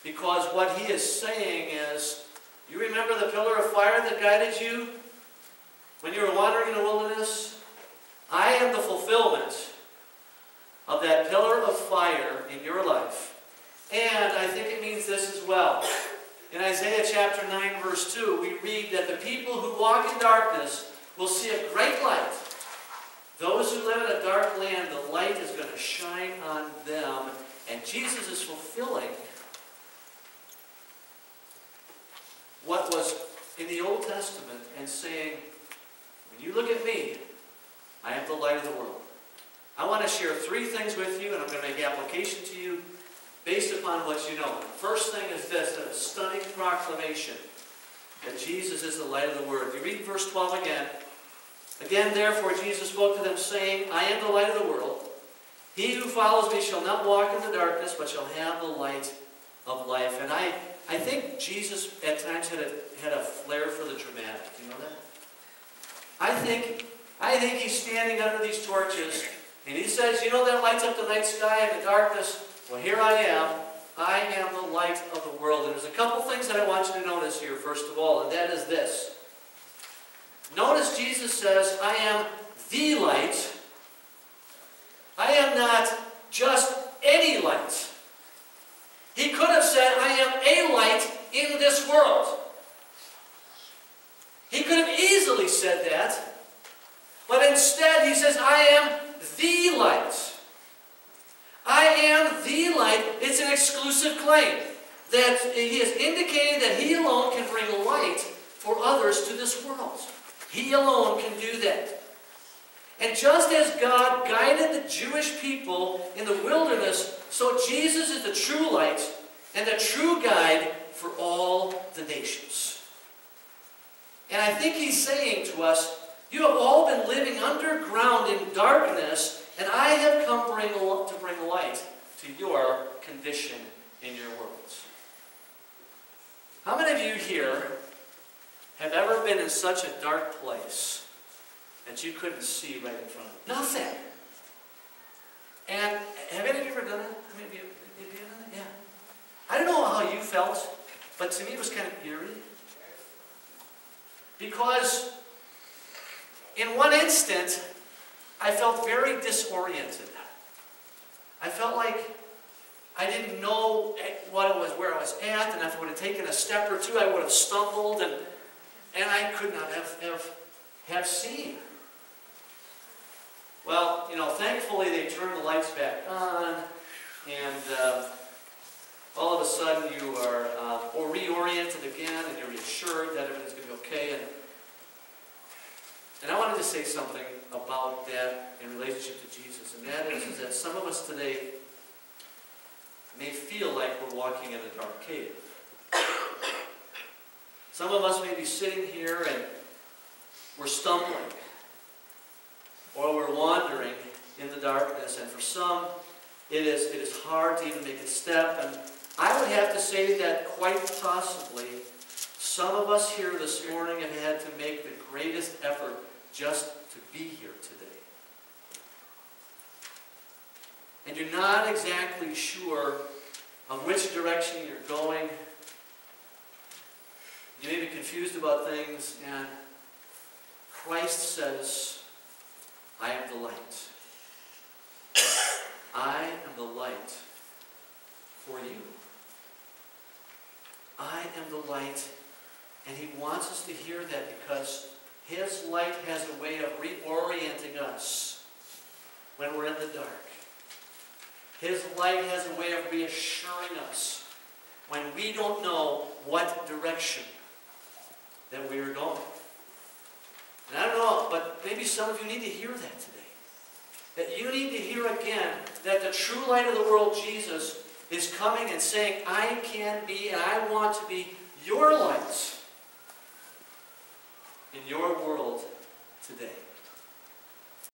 Because what he is saying is, you remember the pillar of fire that guided you when you were wandering in the wilderness? I am the fulfillment of that pillar of fire in your life. And I think it means this as well. In Isaiah chapter 9 verse 2, we read that the people who walk in darkness will see a great light. Those who live in a dark land, the light is going to shine on them. And Jesus is fulfilling what was in the Old Testament and saying, when you look at me, I am the light of the world. I want to share three things with you, and I'm going to make application to you based upon what you know. The first thing is this, a stunning proclamation that Jesus is the light of the world. You read verse 12 again. Again, therefore, Jesus spoke to them, saying, I am the light of the world. He who follows me shall not walk in the darkness, but shall have the light of life. And I think Jesus at times had a flair for the dramatic. Do you know that? I think he's standing under these torches, and he says, you know that lights up the night sky and the darkness? Well, here I am. I am the light of the world. And there's a couple things that I want you to notice here, first of all, and that is this. Notice Jesus says, I am the light. I am not just any light. He could have said, I am a light in this world. He could have easily said that. But instead, he says, I am the light. I am the light. It's an exclusive claim. That he has indicated that he alone can bring light for others to this world. He alone can do that. And just as God guided the Jewish people in the wilderness, so Jesus is the true light and the true guide for all the nations. And I think he's saying to us, you have all been living underground in darkness, and I have come to bring light to your condition in your worlds. How many of you here have ever been in such a dark place that you couldn't see right in front of you? Nothing. And have any of you ever done it? How many of you have done it? Yeah. I don't know how you felt, but to me it was kind of eerie. Because in one instant, I felt very disoriented. I felt like I didn't know what it was, where I was at, and if I would have taken a step or two, I would have stumbled, and I could not have seen. Well, thankfully they turned the lights back on, and all of a sudden you are reoriented again, and you're reassured that everything's going to be okay. And I wanted to say something about that in relationship to Jesus, and that is that some of us today may feel like we're walking in a dark cave. Some of us may be sitting here and we're stumbling, or we're wandering in the darkness, and for some it is hard to even make a step. And I would have to say that quite possibly some of us here this morning have had to make the greatest effort just to be here today. And you're not exactly sure of which direction you're going. You may be confused about things, and Christ says, I am the light. I am the light for you. I am the light, and he wants us to hear that because his light has a way of reorienting us when we're in the dark. His light has a way of reassuring us when we don't know what direction that we are going. And I don't know, but maybe some of you need to hear that today. That you need to hear again that the true light of the world, Jesus, is coming and saying, I can be and I want to be your light in your world today.